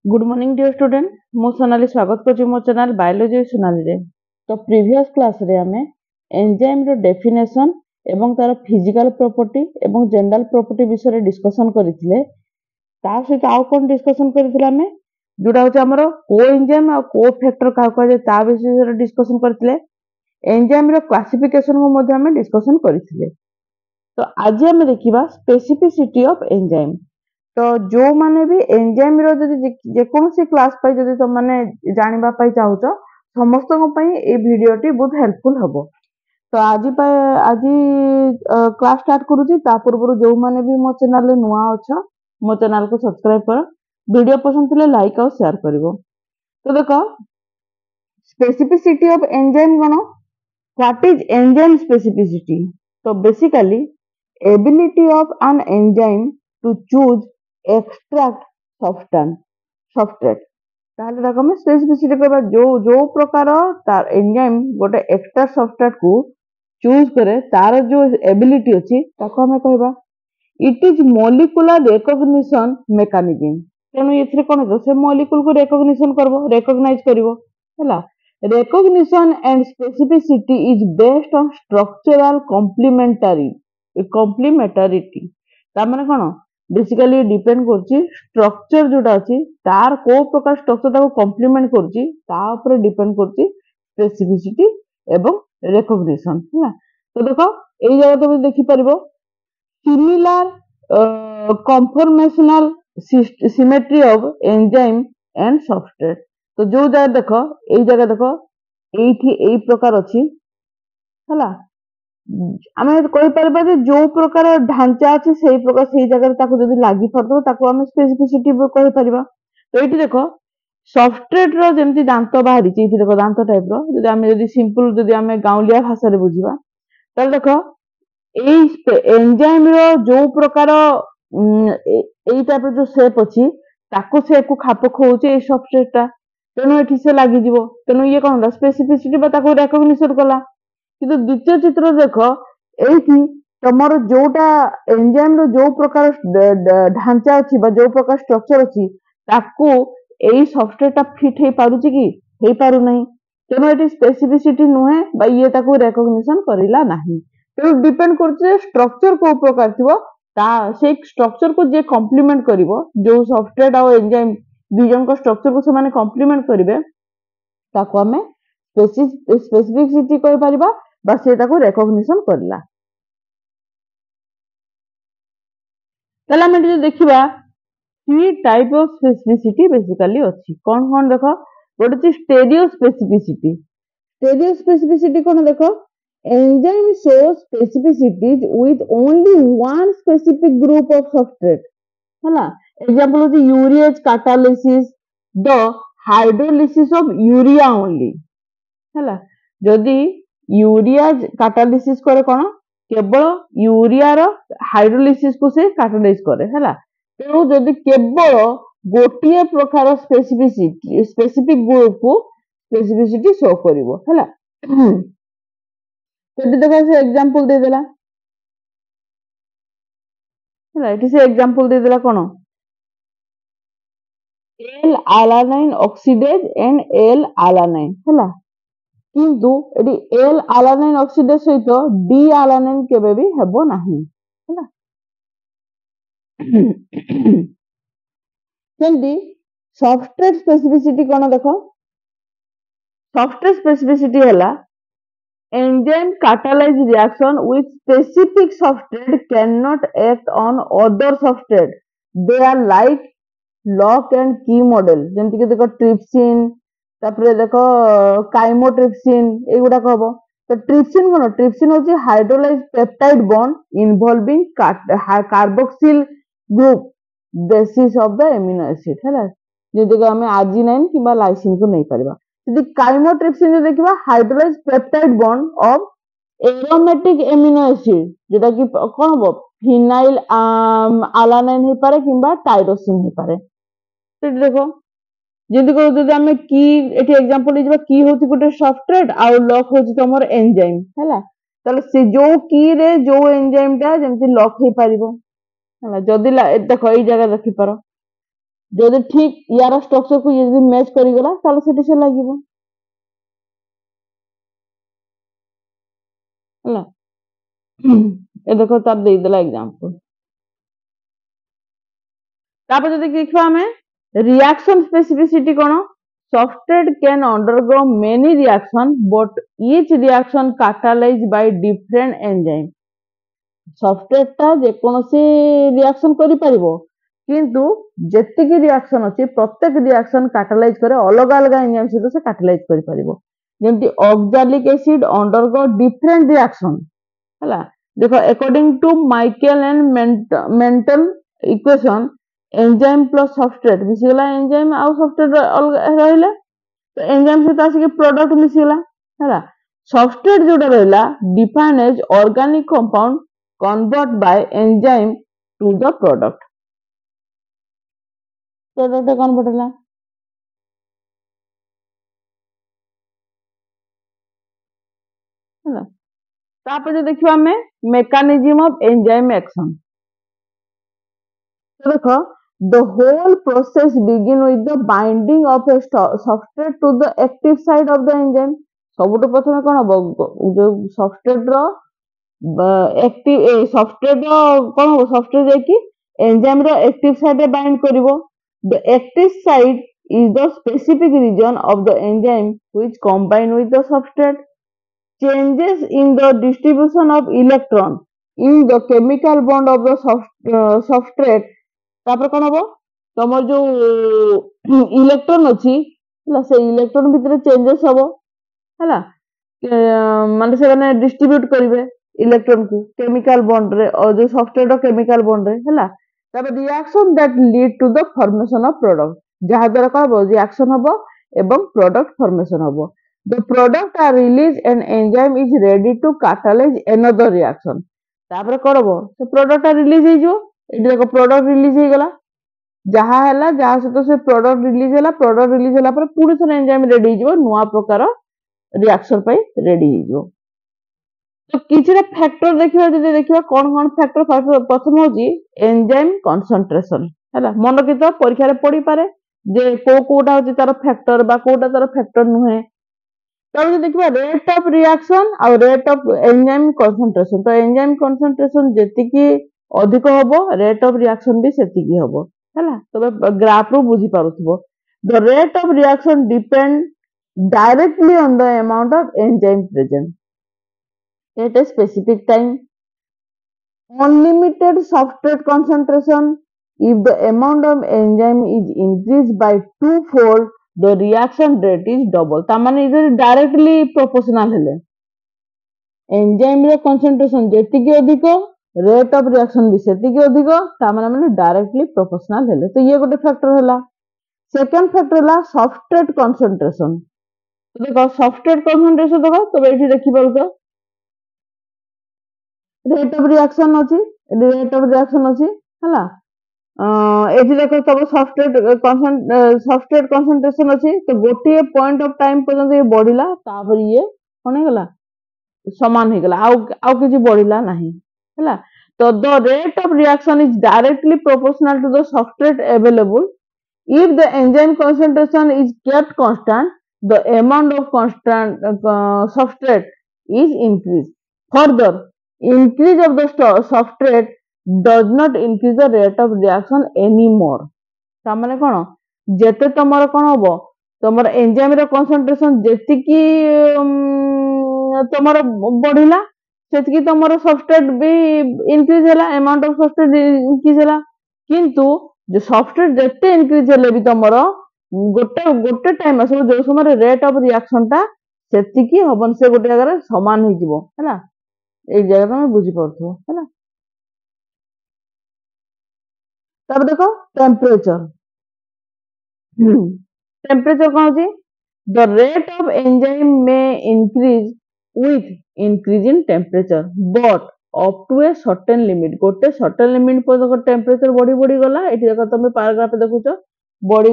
Good morning dear student मु सोनाली स्वागत करछि मो चैनल बायोलॉजी सोनाली रे। तो प्रीवियस क्लास रे हमें एंजाइम रो डेफिनेशन एवं तार फिजिकल प्रॉपर्टी एवं जनरल प्रॉपर्टी विषय डिस्कशन करथिले। ता सहित आउ कोन डिस्कशन करथिले हमें जोडा होचे हमरो को एंजाइम आ को फैक्टर का को जे ता विषय डिस्कशन करथिले। एंजाइम रो क्लासिफिकेशन को मध्ये हमें डिस्कशन करथिले। तो आज हमें देखिबा स्पेसिफिसिटी ऑफ एंजाइम। तो जो माने भी एंजाइम रो जदि जेकोसी क्लास पाई जदि तुम माने जानिबा पाई चाहुचो समस्त को पाई ए वीडियोटी बहुत हेल्पफुल हबो। तो आज क्लास स्टार्ट करूची ता पूर्व जो माने भी मो चैनल रे नुआ अछ मो चैनल को सब्सक्राइब कर वीडियो पसंद थिले लाइक और शेयर करिवो। तो देखो स्पेसिफिसिटी ऑफ एंजाइम कोन व्हाट इज एंजाइम स्पेसिफिसिटी। तो basically ability of an enzyme to choose extract substrate ताहले देखो हम स्पेसिफिसिटी करबा जो जो प्रकार तार एंजाइम गोटे एक्सट्रा सबस्ट्रेट को चूज करे तार जो एबिलिटी अछि ताको हमें कहबा it is molecular recognition mechanism. तेनु एथरे कोन हो से मॉलिक्यूल को रिकॉग्निशन करबो रिकॉग्नाइज करबो हला। Recognition and specificity is based on structural complementarity. ता माने कोन बेसिकली डिपेंड करछि स्ट्रक्चर जोटा अछि तार को प्रकार स्ट्रक्चर ताको कॉम्प्लीमेंट करछि ता ऊपर डिपेंड करछि स्पेसिफिसिटी एवं रिकॉग्निशन हला। तो देखो एई जगह तुम देखि परिबो similar conformational symmetry of enzyme and substrate. तो जो जगह देखो एई जगह देखो एठी एई प्रकार अछि हला। आमे कहि परबा जे जो प्रकार ढांचा अछि सेही प्रकार सेही जगह ताको जदि लागि परदो ताको आमे स्पेसिफिसिटी कहि परबा। तो एठी देखो सबस्ट्रेट रो जेमति दांत बाहरी छि एठी देखो दांत टाइप रो जदि आमे जदि सिंपल जदि आमे गाउलिया भाषा रे बुझिबा त देखो एई एंजाइम रो जो प्रकार एई टाइप जो शेप अछि ताको शेप को खाप खोउछि एई सबस्ट्रेट ता तेनो एठी से लागि जिवो तेनो ये कोन स्पेसिफिसिटी बा ताको रिकॉग्निशन कला। किंतु द्वितीय चित्र देखो एठी तमरो जोटा एंजाइम रो जो प्रकार ढांचा अछि बा जो प्रकार स्ट्रक्चर अछि ताको एई सबस्ट्रेट फिट हे पारुछि कि हे पारु नाही तेनो एठी स्पेसिफिसिटी नुहे बा ये ताको रिकॉग्निशन करिला नाही। तो डिपेंड करछि स्ट्रक्चर को प्रकार थिबो ता से स्ट्रक्चर को जे कॉम्प्लीमेंट करिवो जो सबस्ट्रेट और एंजाइम दुजन को स्ट्रक्चर को से माने कॉम्प्लीमेंट करिवे ताको हमें स्पेसिफिसिटी कहि परिबा बा से ताको रिकॉग्निशन करला। तला हम जे देखिबा three type of specificity basically अछि कोन कोन देखो गोटे छि स्टेरियो स्पेसिफिसिटी। स्टेरियो स्पेसिफिसिटी कोन देखो enzyme show specificities with only one specific group of substrate हला। एग्जांपल होछि urease catalysis the hydrolysis of urea only हला। जदि यूरिया कैटालिसिस करे कोन केवल यूरिया रो हाइड्रोलिसिस को से कैटालाइज करे हला। तो जदि केवल गोटिए प्रकार स्पेसिफिक ग्रुप को स्पेसिफिसिटी शो करिवो हला। तो देखो से एग्जांपल दे देला हला। एठी से एग्जांपल दे देला कोन L alanine oxidase and L alanine हला। किंतु एडी एल अलानाइन ऑक्सीडेज सहित डी अलानाइन केबे भी हेबो नाही हला। जल्दी सबस्ट्रेट स्पेसिफिसिटी कोन देखो सबस्ट्रेट स्पेसिफिसिटी हला enzyme catalyse reaction with specific substrate can not act on other substrate they are like lock and key model जेंति कि देखो ट्रिप्सिन तापरे देखो काइमोट्रिप्सिन एगुडा कहबो। तो ट्रिप्सिन कोन ट्रिप्सिन होची hydrolyse peptide bond involving carboxyl group basis of the amino acid हला। जेति कि हमें आर्जिनाइन किबा लाइसिन को नहीं परबा। यदि काइमोट्रिप्सिन जे देखिबा hydrolyze peptide bond of aromatic amino acid जेटा कि कोन हो फिनाइल अलानाइन हे पारे किबा टाइरोसिन हे पारे। तो देखो जेंति को जदि हमें की एठी एग्जांपल दिबा की होची गोटे सबस्ट्रेट आ लॉक होची तमर एंजाइम हला। ताले से जो की रे जो एंजाइम ता जेंति लॉक हे पारिबो हला। जदि देखो एई जगह देखि पारो যদি ঠিক ইয়াର স্ট্রাকচার को ये যদি ম্যাচ করিগলা তাহলে সেটি সে লাগিব ହେଲା ଏ ଦେଖ ତାର ଦେଇଦେଲା ଏକ୍ଜାମ୍ପଲ ତାପରେ ଯଦି ଦେଖିବା ଆମେ reaction specificity କଣ substrate can undergo many reaction but each reaction catalyzed by different enzyme substrate ଟା ଯେକୌଣସି reaction କରିପାରିବ କିନ୍ତୁ ଯେତିକି reaction ଅଛି ପ୍ରତ୍ୟେକ reaction catalyze करे अलग अलग enzyme ସହିତ ସେ catalyze କରିପାରିବ ଯେମିତି oxalic acid undergo different reaction ହେଲା देखो according to Michaelis and Menten equation enzyme plus substrate मिसीगला एंजाइम आउ सबस्ट्रेट रहिला तो एंजाइम से आसिक प्रोडक्ट मिसीगला हैला सबस्ट्रेट जोटा रहिला define as organic compound convert by enzyme to the product convert होला हैला तापर देखियो हमें मेकानिज्म ऑफ एंजाइम एक्शन तो देखो the whole process begin with the binding of a substrate to the active side of the enzyme सबुठ प्रथम कौन हम जो सबस्ट्रेट रो एक्टिव सबस्ट्रेट रो कौन हो सबस्ट्रेट जाकी एंजाइम रो एक्टिव साइड रे bind करिवो the active side is the specific region of the enzyme which combine with the substrate changes in the distribution of electron in the chemical bond of the substrate तापर कौन हम तुम जो electron अच्छी से electron भितर changes हम है माने से डिस्ट्रीब्यूट करेंगे इलेक्ट्रॉन को केमिकल बॉन्ड रे और जो सबस्ट्रेट केमिकल बॉन्ड रे है तापर reaction that lead to the formation of product जहाँ द्वारा कौन हम रिएक्शन हम एवं प्रोडक्ट फॉर्मेशन हम the product are released and enzyme is ready to catalyze another reaction तापर करबो से प्रोडक्ट रिलीज हे जो एडी देखो प्रोडक्ट रिलीज हे गला जहा हैला जहा से तो से प्रोडक्ट रिलीज होला पर पूरी थरे एंजाइम रेडी हे जो नुवा प्रकार रिएक्शन पई रेडी हे जो तो किछरा फैक्टर देखिबा जदी देखिबा कोन फैक्टर प्रथम होजी एंजाइम कंसंट्रेशन हैला मन कि तो परीक्षा रे पड़ी पारे जे कोटा होची तार फैक्टर बा कोटा तार फैक्टर नुहे तब देखिए रेट ऑफ रिएक्शन और रेट ऑफ एंजाइम कंसंट्रेशन तो एंजाइम कंसंट्रेशन जेतिकी अधिक हबो रेट ऑफ रिएक्शन भी सेतिकी हबो हैला तबे ग्राफ रो बुझी पारुथबो the rate of reaction depend directly on the amount of enzyme present at a specific time unlimited substrate concentration if the amount of enzyme is increased by twofold the reaction rate is double तामाने इधर directly proportional हेले enzyme रे concentration जेतिकी अधिक rate of reaction भी सेतिकी अधिक तामाने माने directly proportional हेले तो ये गोटे फैक्टर हैला सेकंड फैक्टर हैला सबस्ट्रेट कंसंट्रेशन तो देखो सबस्ट्रेट कंसंट्रेशन देखो तो एठी देखि पाउतो रेट ऑफ रिएक्शन अछि हैला एठी देखो तब सबस्ट्रेट कंसंट्रेशन अछि तो गोटे पॉइंट ऑफ टाइम पर्यंत ये बढ़िला तापर ये कोन हेगला समान हेगला आउ किछि बढ़िला नाही हैला तो the rate of reaction is directly proportional to the substrate available if the enzyme concentration is kept constant the amount of constant substrate is increased further increase of the substrate does not increase the rate of reaction anymore तामाने कोन जेते तमरो कोन होबो तमरो enzyme रो concentration जेतिकी तमरो बढ़िला सेतिकी तमरो substrate भी increase हैला amount of substrate increase हैला किंतु जो substrate जेते increase हेले भी तमरो गोटे टाइम आसो जो समय रेट ऑफ रिएक्शन ता सेतिकी हबन से गोटे जगह समान हो जिवो हैला एक जगह तुम बुझी पड़थो हैला तब देखो टेम्परेचर टेम्परेचर कौन होची द रेट ऑफ एंजाइम में increase with increase in temperature but up to a certain limit गोटे सर्टेन लिमिट पर टेम्परेचर बढ़ी बढ़ी गला एठी देखो तुम पैराग्राफ देखुछो बढ़ी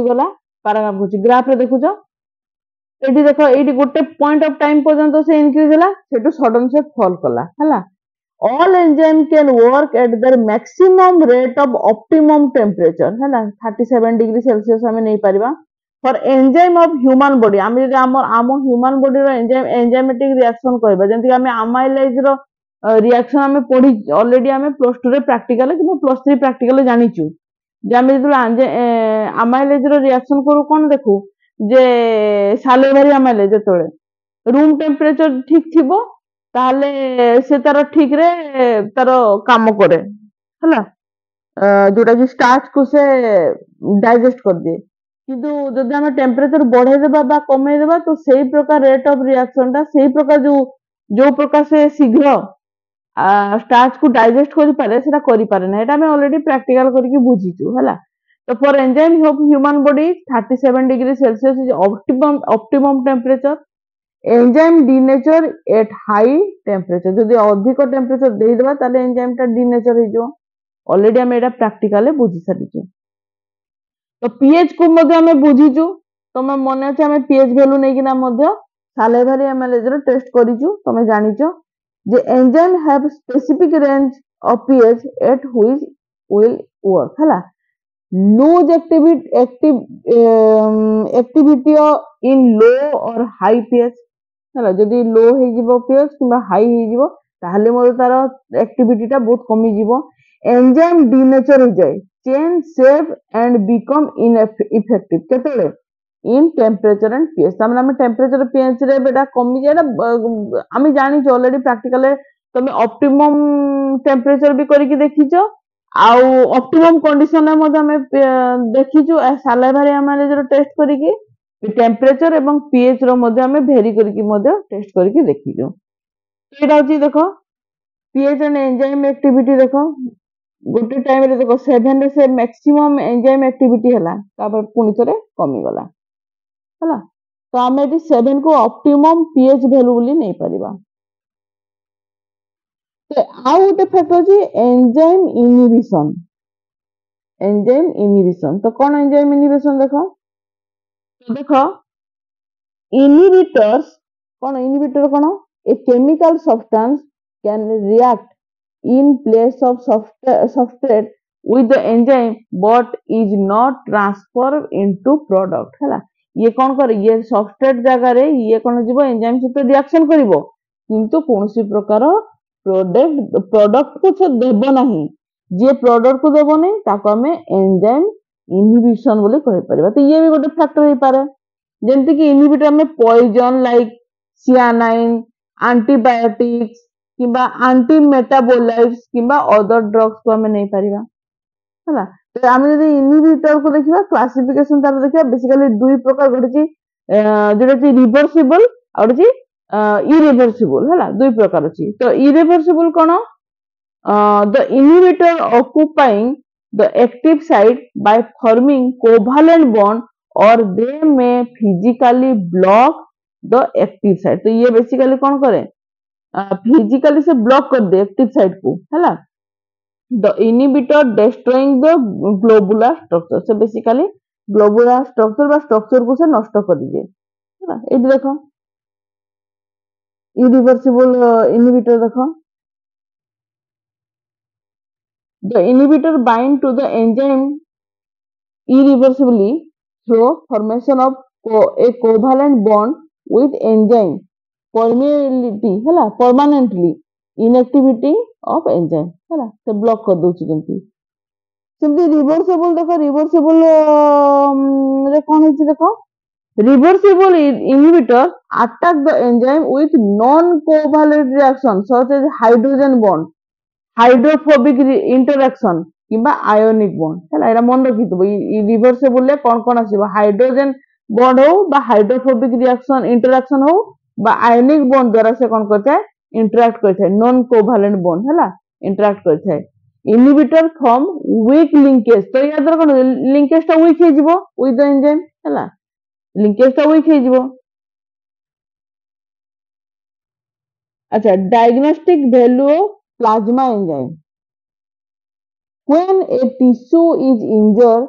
गला पैराग्राफ होची ग्राफ रे देखुछो एठी देखो एठी गोटे पॉइंट ऑफ टाइम पर्यंत से इंक्रीज हला सेटू सडन से फॉल कला हला all enzyme can work at their maximum rate of optimum temperature है ना 37 डिग्री सेल्सियस हमें नहीं Paribas for enzyme of human body आमे जदि आम human body रो enzymatic reaction कहबा जेंति आमे amylase रो रिएक्शन आमे पढ़ी ऑलरेडी आमे प्लस 2 रे प्रैक्टिकल कि प्लस 3 प्रैक्टिकल जानिचु जे आमे जदि amylase रो रिएक्शन करू कोन देखू जे salivary amylase जतोळे रूम टेम्परेचर ठीक थिबो ताहले से तार ठीक रे तार काम करे हला जोटा कि स्टार्च को से डाइजेस्ट कर दिए किंतु जदि हम टेम्परेचर बढ़ाई देबा बा कमाई देबा तो सेही प्रकार रेट ऑफ रिएक्शन टा सेही प्रकार जो प्रकार से शीघ्र स्टार्च को डाइजेस्ट करि पारे सेटा करि पारे ना एटा हम ऑलरेडी प्रैक्टिकल करके बुझीचु हला तो for enzyme of human body 37 degree Celsius is optimum temperature enzyme denature at high temperature जदि अधिक टेम्परेचर दे देबा ताले एंजाइम टा डीनेचर हो जो ऑलरेडी हम एटा प्रैक्टिकली बुझी सारिछु तो पीएच को मध्ये हम बुझीछु तमे मने अछि हम पीएच वैल्यू नै किना मध्ये सालेभारी एनालाइज रो टेस्ट करिछु तमे जानिছো जे enzyme have specific range of pH at which will work हला लूज एक्टिविटी इन लो और हाई पीएच हला जदि लो हे जिवो पीएच किबा हाई हे जिवो ताहले मोर तार एक्टिविटी टा बहुत कमी जिवो एंजाइम डीनेचर हो जाय change shape and become ineffective केतले इन टेम्परेचर एंड पीएच तमन हम टेम्परेचर पीएच रे बेटा कमी जाय हम जानि छ ऑलरेडी प्रैक्टिकल तमे ऑप्टिमम टेम्परेचर भी करिक देखिছো आउ ऑप्टिमम कंडीशन में मध्ये हम देखिछु सालाइवरी एनालाइज रो टेस्ट करिक टेम्परेचर एवं पीएच रो मध्ये हम वेरी करिक मध्ये टेस्ट करिक देखिछु एटा होची देखो पीएच एंड एंजाइम एक्टिविटी देखो गोटे टाइम रे देखो 7 रे से मैक्सिमम एंजाइम एक्टिविटी हला तापर पुनी थरे कमी गला हला तो हम एटी 7 को ऑप्टिमम पीएच वैल्यू बोली नहीं परिबा तो आउ गोटे फैक्टर होची एंजाइम इनहिबिशन तो कौन एंजाइम इनहिबिशन देखो तो देखो इनहिबिटर्स कौन इनहिबिटर कौन a chemical substance can react in place of substrate with the enzyme but is not transferred into product हला ये कौन करे ये substrate जगह रे ये कौन जीवो एंजाइम सहित रिएक्शन करिवो किंतु कोनसी प्रकार प्रोडक्ट को से देबो नहीं जे प्रोडक्ट को देबो नहीं ताको हमें एंजाइम इनहिबिशन बोले कहि परबा तो ये भी गोटे फैक्टर हे पारे जेंति कि इनहिबिटर में पॉइजन लाइक सियानाइन एंटीबायोटिक्स किबा एंटी मेटाबोलाइट्स किबा अदर ड्रग्स को हमें नहीं पारिबा हला तो हम यदि इनहिबिटर को देखिबा क्लासिफिकेशन तार देखिबा बेसिकली दुई प्रकार घटची जेटा कि रिवर्सिबल और जी इरिवर्सिबल हला दुई प्रकार अछि तो irreversible cone the inhibitor occupying the active site by forming covalent bond और दे में physically block the active site तो ये बेसिकली कौन करे फिजिकली से ब्लॉक कर दे एक्टिव साइट को हैला the inhibitor destroying the globular structure से बेसिकली ग्लोबुलर स्ट्रक्चर बा स्ट्रक्चर को से नष्ट कर दिए हैला एडी देखो इरिवर्सिबल इनहिबिटर देखो the inhibitor bind to the enzyme irreversibly through formation of a covalent bond with enzyme permeability हैला permanently inactivity of enzyme हैला से ब्लॉक कर दोछि केमती सेमती रिवर्सिबल देखो रिवर्सिबल रे कोन होछि देखो reversible inhibitor attack the enzyme with non covalent reaction such as hydrogen bond hydrophobic interaction किबा आयोनिक बॉन्ड हैला एरा मन रखि दबो रिवर्सिबल ले कोन आसीबो हाइड्रोजन बॉन्ड हो बा हाइड्रोफोबिक रिएक्शन इंटरेक्शन हो बा आयोनिक बॉन्ड द्वारा से कोन करता है इंटरैक्ट करता है नॉन कोवैलेंट बॉन्ड हैला इंटरैक्ट करता है इनहिबिटर फॉर्म वीक लिंकेज तो या द्वारा कोन लिंकेज ता वीक हे जिवो विथ द एंजाइम हैला लिंकेज ता वीक हे जिवो अच्छा diagnostic value of plasma enzyme when a tissue is injured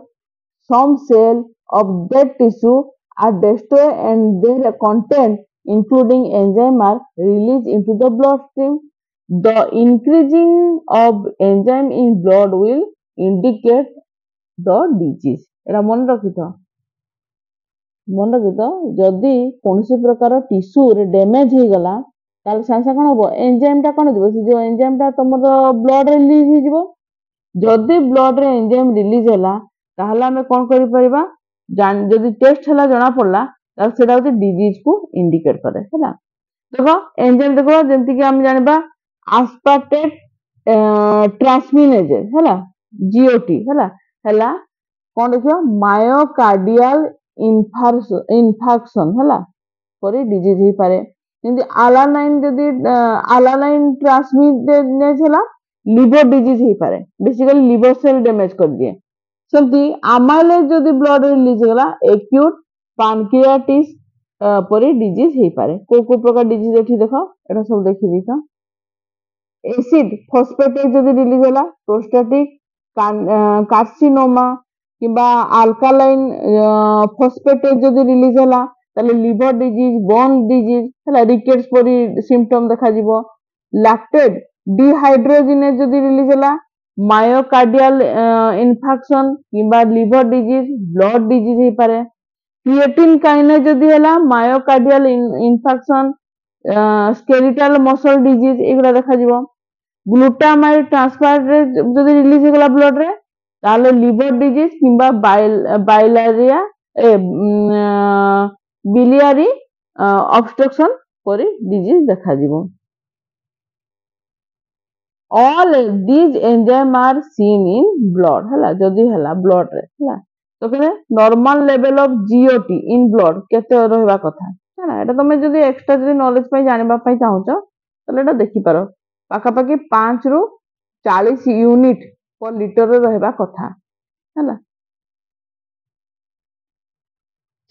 some cell of that tissue are destroyed and their content including enzyme are released into the bloodstream The increasing of enzyme in blood will indicate the disease. एटा मन रखिथ जदि कौन प्रकार tissue रे damage हो गला ताले सांसा कौन हम एंजाइम टा कौन दिबो जो एंजाइम टा तुम ब्लड रे रिलीज हो जिवो जदि ब्लड रे एंजाइम रिलीज होला ताहले हमें कौन करि परिबा जदि टेस्ट हला जना पड़ला ताले सेटा होते डिजीज को इंडिकेट करे हैला देखो एंजाइम देखो जेंति कि हम जानबा aspartate ट्रांसमिनेज हैला जीओटी हैला कौन देखियो मायोकार्डियल इन्फाक्शन हैला परी डिजीज ही पारे जेंति अलानाइन जदि अलानाइन ट्रांसमिनेज हैला लिवर डिजीज ही पारे बेसिकली लिवर सेल डैमेज कर दिए सेमती अमाइलेज जदि ब्लड रिलीज होला एक्यूट पैनक्रियाटिस परी डिजीज ही पारे को प्रकार डिजीज एठी देखो एटा सब देखि दिखा एसिड फॉस्फेटेज जदि रिलीज होला प्रोस्टेटिक कार्सिनोमा किंबा अल्कालाइन फॉस्फेटेज जदि रिलीज होला ताले लिवर डिजीज बोन डिजीज हला रिकेट्स परी सिम्पटम देखा जिवो लैक्टेट डिहाइड्रोजिनेज जदि रिलीज होला मायोकार्डियल इन्फेक्शन किंबा लिवर डिजीज ब्लड डिजीज ही पारे क्रिएटिन काइनेज जदि होला myocardial infection skeletal muscle disease एगुला देखा जिवो ग्लूटामाइड ट्रांसफर जदि रिलीज होला ब्लड रे ताले लिवर डिजीज किंबा बाइलारिया बिलियरी ऑब्स्ट्रक्शन परी डिजीज देखा जिवो all these enzymes are seen in blood हला जदि हला ब्लड रे हला तो कहले normal level of GOT in blood केते रहबा कथा हला एटा तमे जदि एक्स्ट्रा जदि नॉलेज पई जानिबा पई चाहूचो तले एटा देखि पारो पाका पाकी 5 रु 40 यूनिट पर लीटर रे रहबा कथा हला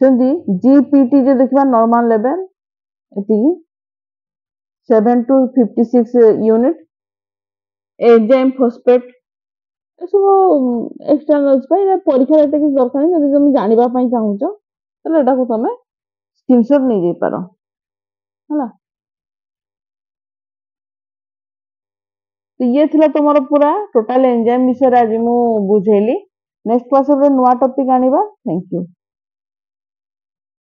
सेंदी जीपीटी जे देखबा नॉर्मल लेवल एति 7 to 56 यूनिट एंजाइम फॉस्फेट सब एक्स्ट्रा नॉलेज पाई परीक्षा एते कि दरकार नहीं जदि तुम जानिबा पई चाहूचो तले एटा को तमे स्क्रीनशॉट नै जे पारो हला तो ये थिला तुमरो पूरा टोटल एंजाइम विषय आज मु बुझेली नेक्स्ट क्लास रे नुवा टॉपिक आनिबा थैंक यू।